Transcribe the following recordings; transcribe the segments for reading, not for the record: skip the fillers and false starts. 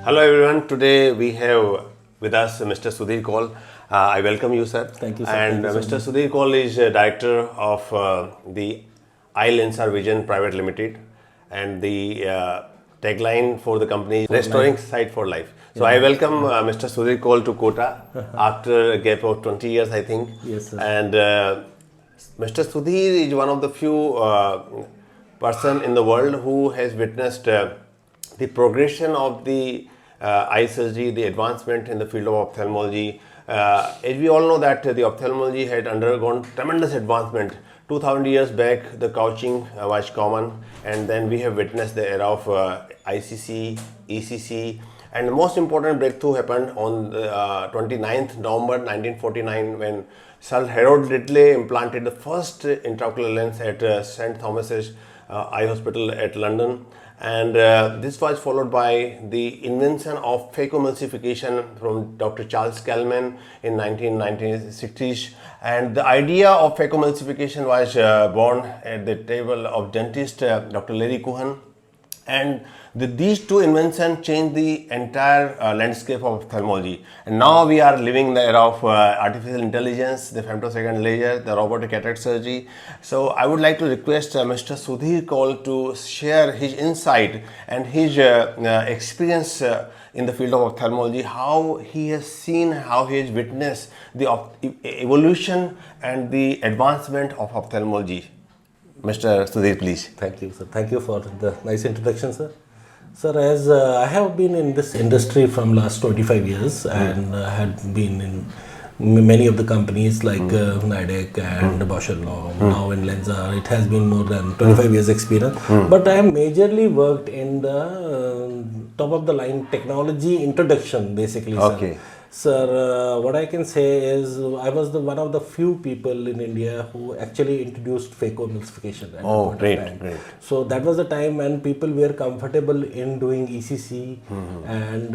Hello everyone. Today we have with us Mr. Sudhir Koul. I welcome you, sir. Thank you, sir. And Thank you so Mr. Sudhir Koul is director of the iLENSARVision Private Limited, and the tagline for the company is Restoring Sight for Life. So I welcome Mr. Sudhir Koul to Kota after a gap of 20 years, I think. Yes, sir. And Mr. Sudhir is one of the few person in the world who has witnessed the progression of the eye surgery, the advancement in the field of ophthalmology. As we all know that the ophthalmology had undergone tremendous advancement. 2000 years back, the couching was common, and then we have witnessed the era of ICCE, ECCE, and the most important breakthrough happened on the 29th November 1949 when Sir Harold Ridley implanted the first intraocular lens at St. Thomas's Eye Hospital at London. And this was followed by the invention of Phacoemulsification from Dr. Charles Kelman in 1960s. And the idea of Phacoemulsification was born at the table of dentist Dr. Larry Cohen. And these two inventions changed the entire landscape of ophthalmology. And now we are living in the era of artificial intelligence, the femtosecond laser, the robotic cataract surgery. So I would like to request Mr. Sudhir Koul to share his insight and his experience in the field of ophthalmology, how he has seen, how he has witnessed the evolution and the advancement of ophthalmology. Mr. Sudhir, please. Thank you, sir. Thank you for the nice introduction, sir. Sir, as I have been in this industry from last 25 years and had been in many of the companies like Nidec and Bosch & Lomb, now in iLENSAR, it has been more than 25 years experience. But I have majorly worked in the top of the line technology introduction, basically, sir. Okay. Sir, what I can say is I was one of the few people in India who actually introduced Phacoemulsification. Oh, great, great. So that was the time when people were comfortable in doing ECCE and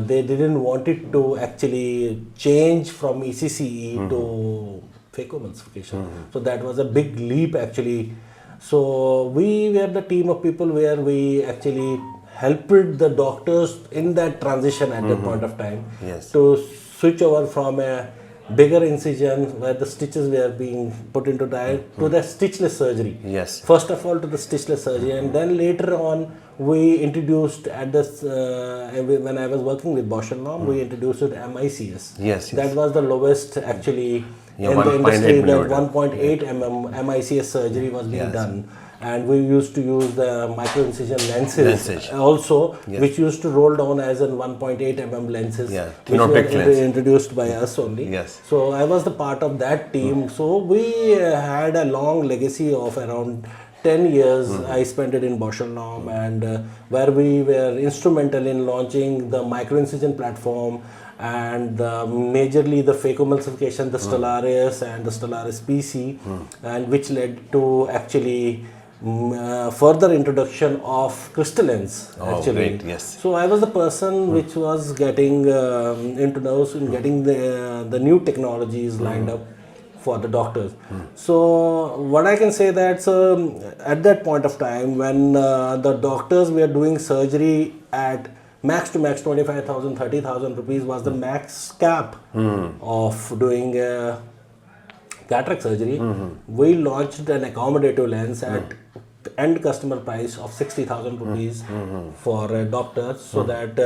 they didn't want it to actually change from ECCE to Phacoemulsification. So that was a big leap actually. So we were the team of people where we actually helped the doctors in that transition at that point of time to switch over from a bigger incision where the stitches were being put into diet to the stitchless surgery. Yes. First of all to the stitchless surgery, and then later on we introduced at this when I was working with Bosch & Lomb, we introduced it MICS. Yes. That was the lowest actually in 1.8 the industry. That millimeter. 1.8 mm MICS surgery was being done. And we used to use the micro-incision lenses also, which used to roll down as in 1.8 mm lenses, which were introduced by us only. Yes. So I was the part of that team. So we had a long legacy of around 10 years. I spent it in Bosch & Lomb, and where we were instrumental in launching the micro-incision platform and majorly the Phacoemulsification, the Stellaris and the Stellaris PC, and which led to actually further introduction of crystallines actually. Great, yes. So I was the person which was getting introduced in getting the new technologies lined up for the doctors. So what I can say that at that point of time when the doctors were doing surgery at max to max 25,000, 30,000 rupees was the max cap of doing cataract surgery. We launched an accommodative lens at end customer price of 60,000 rupees for doctors, so that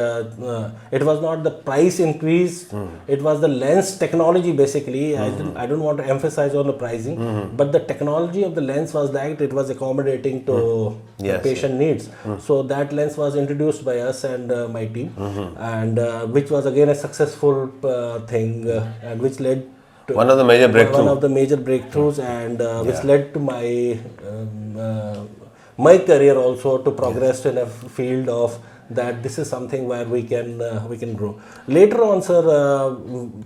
it was not the price increase, it was the lens technology basically. I don't want to emphasize on the pricing, but the technology of the lens was that it was accommodating to the patient needs. So that lens was introduced by us and my team, and which was again a successful thing, and which led one of the major breakthroughs, and which led to my career also to progress in a field of that this is something where we can grow. Later on, sir,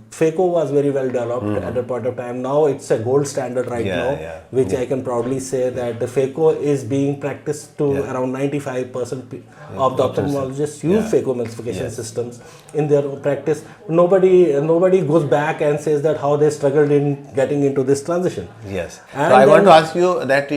phaco was very well developed at that point of time. Now it's a gold standard now, which I can proudly say that the phaco is being practiced to around 95% of the ophthalmologists use phacoemulsification systems in their practice. Nobody goes back and says that how they struggled in getting into this transition. Yes. And so I want to ask you that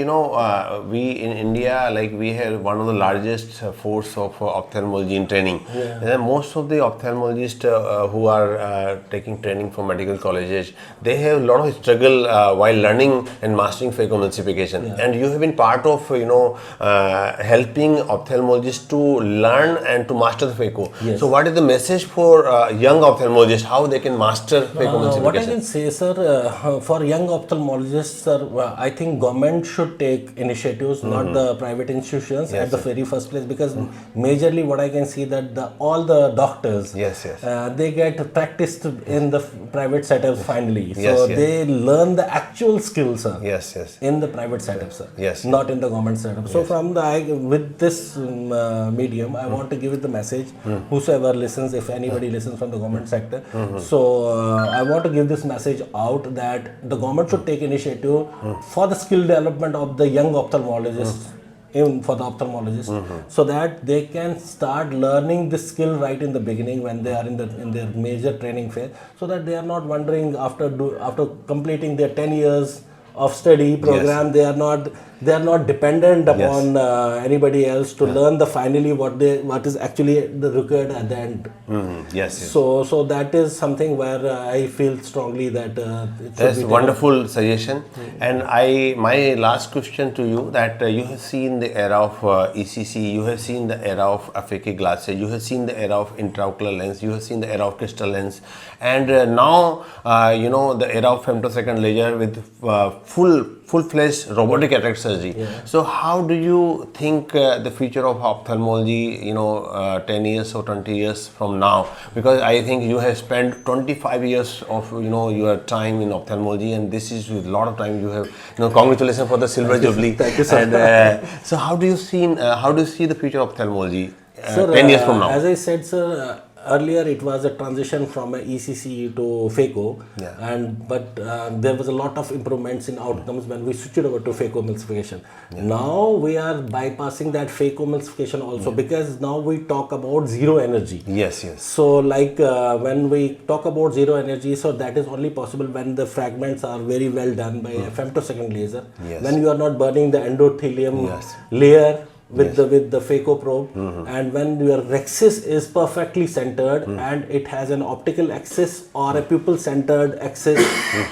we in India, like we have one of the largest force of ophthalmology ophthalmology in training. And most of the ophthalmologists who are taking training from medical colleges, they have a lot of struggle while learning and mastering phacoemulsification. And you have been part of, helping ophthalmologists to learn and to master the phaco. So what is the message for young ophthalmologists, how they can master phacoemulsification? What I can say, sir, for young ophthalmologists, sir, I think government should take initiatives, not the private institutions at the very first place, because majorly what I can see that all the doctors, they get practiced in the private setups finally. So they learn the actual skills, sir, in the private setup, sir, not in the government setup. So from with this medium, I want to give it the message, whosoever listens, if anybody listens from the government sector. So I want to give this message out that the government should take initiative for the skill development of the young ophthalmologists, even for the ophthalmologists, so that they can start learning this skill right in the beginning when they are in their major training phase, so that they are not wondering after completing their 10 years of study program, they are not dependent upon anybody else to learn the finally what is actually the required at the end. So that is something where I feel strongly that that's a wonderful suggestion. And my last question to you, that you have seen the era of ECCE, you have seen the era of aphakic glasses, you have seen the era of intraocular lens, you have seen the era of crystal lens, and now the era of femtosecond laser with full-fledged robotic cataract surgery. So how do you think the future of ophthalmology, 10 years or 20 years from now? Because I think you have spent 25 years of your time in ophthalmology, and this is with a lot of time you have. Congratulations for the silver jubilee. Thank you, sir. And so how do you see the future of ophthalmology 10 years from now? As I said, sir, earlier it was a transition from a ECCE to phaco, but there was a lot of improvements in outcomes when we switched over to phacoemulsification. Now we are bypassing that phacoemulsification also, because now we talk about zero energy. So like when we talk about zero energy, so that is only possible when the fragments are very well done by a femtosecond laser, when you are not burning the endothelium layer with the phaco probe, and when your rexis is perfectly centered and it has an optical axis or a pupil centered axis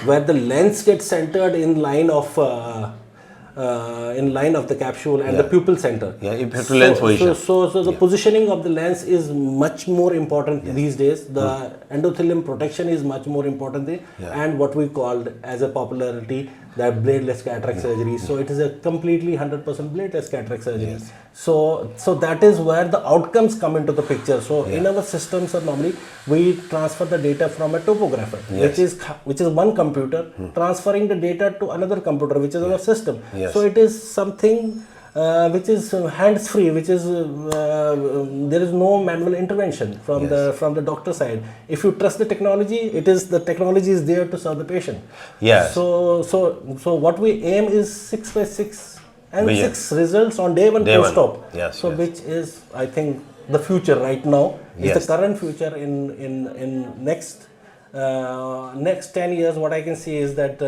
where the lens gets centered in line of the capsule and the pupil center. Lens position. So the positioning of the lens is much more important these days. The endothelium protection is much more important, and what we called as a popularity, that bladeless cataract surgery. So it is a completely 100% bladeless cataract surgery. So that is where the outcomes come into the picture. So in our systems, normally we transfer the data from a topographer, which is one computer transferring the data to another computer, which is our system. So it is something which is hands-free, which is there is no manual intervention from the doctor side. If you trust the technology, the technology is there to serve the patient. So what we aim is 6x6 and 6 results on day one post-op. Which is, I think, the future right now. Is the current future in next 10 years. What I can see is that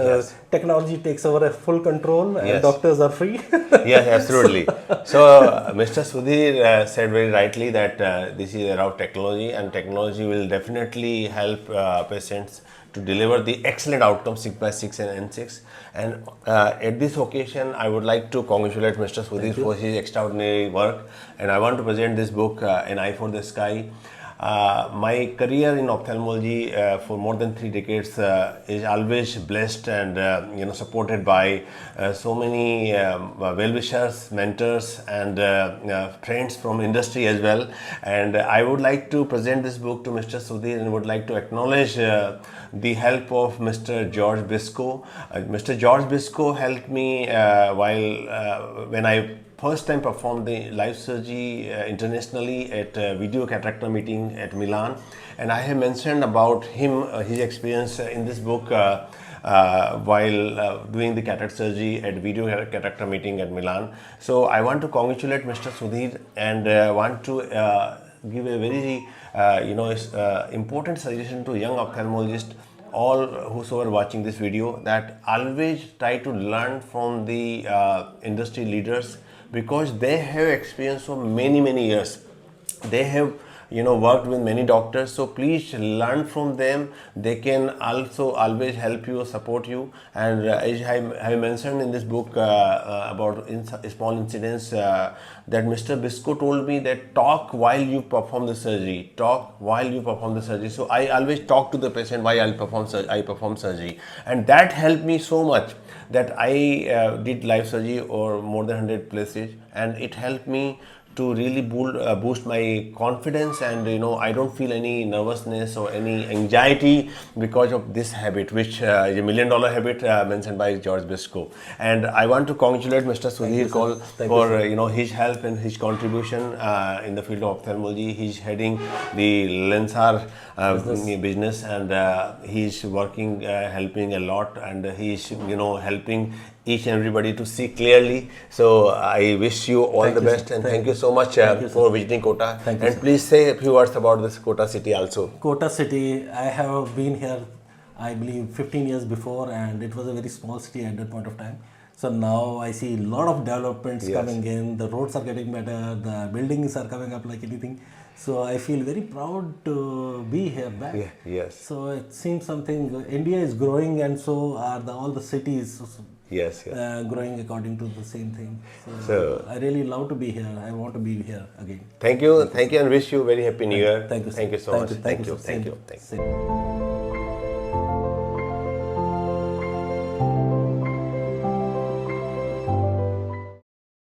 technology takes over a full control and doctors are free. Absolutely. So Mr. Sudhir said very rightly that this is era of technology, and technology will definitely help patients to deliver the excellent outcomes 6x6 and N6. And at this occasion, I would like to congratulate Mr. Sudhir for his extraordinary work, and I want to present this book, An Eye for the Sky. My career in ophthalmology for more than 3 decades is always blessed and supported by so many well-wishers, mentors, and friends from industry as well. And I would like to present this book to Mr. Sudhir, and would like to acknowledge the help of Mr. George Bisco. Mr. George Bisco helped me when I first time performed the live surgery internationally at a video cataract meeting at Milan, and I have mentioned about him, his experience in this book while doing the cataract surgery at video cataract meeting at Milan. So I want to congratulate Mr. Sudhir, and want to give a very important suggestion to young ophthalmologists, all whosoever watching this video, that always try to learn from the industry leaders, because they have experience for many years. they have worked with many doctors, so please learn from them. They can also always help you, support you. And as I mentioned in this book about small incidents, that Mr. Bisco told me that talk while you perform the surgery. So I always talk to the patient while I perform surgery, and that helped me so much that I did live surgery or more than 100 places, and it helped me to really boost my confidence, and I don't feel any nervousness or any anxiety because of this habit, which is a $1 million habit mentioned by George Bisco. And I want to congratulate Mr. Sudhir Koul for his help and his contribution in the field of ophthalmology. He's heading the LENSAR business, and he's working, helping a lot, and he's helping each and everybody to see clearly. So I wish you all the best, and thank you so much for visiting Kota. And please say a few words about this Kota city also. Kota city, I have been here, I believe 15 years before, and it was a very small city at that point of time. So now I see a lot of developments coming in, the roads are getting better, the buildings are coming up like anything. So I feel very proud to be here back. So it seems something, India is growing, and so are all the cities. Growing according to the same thing. So I really love to be here. I want to be here again. Thank you, and wish you very happy New Year. Thank you so much. Thank you.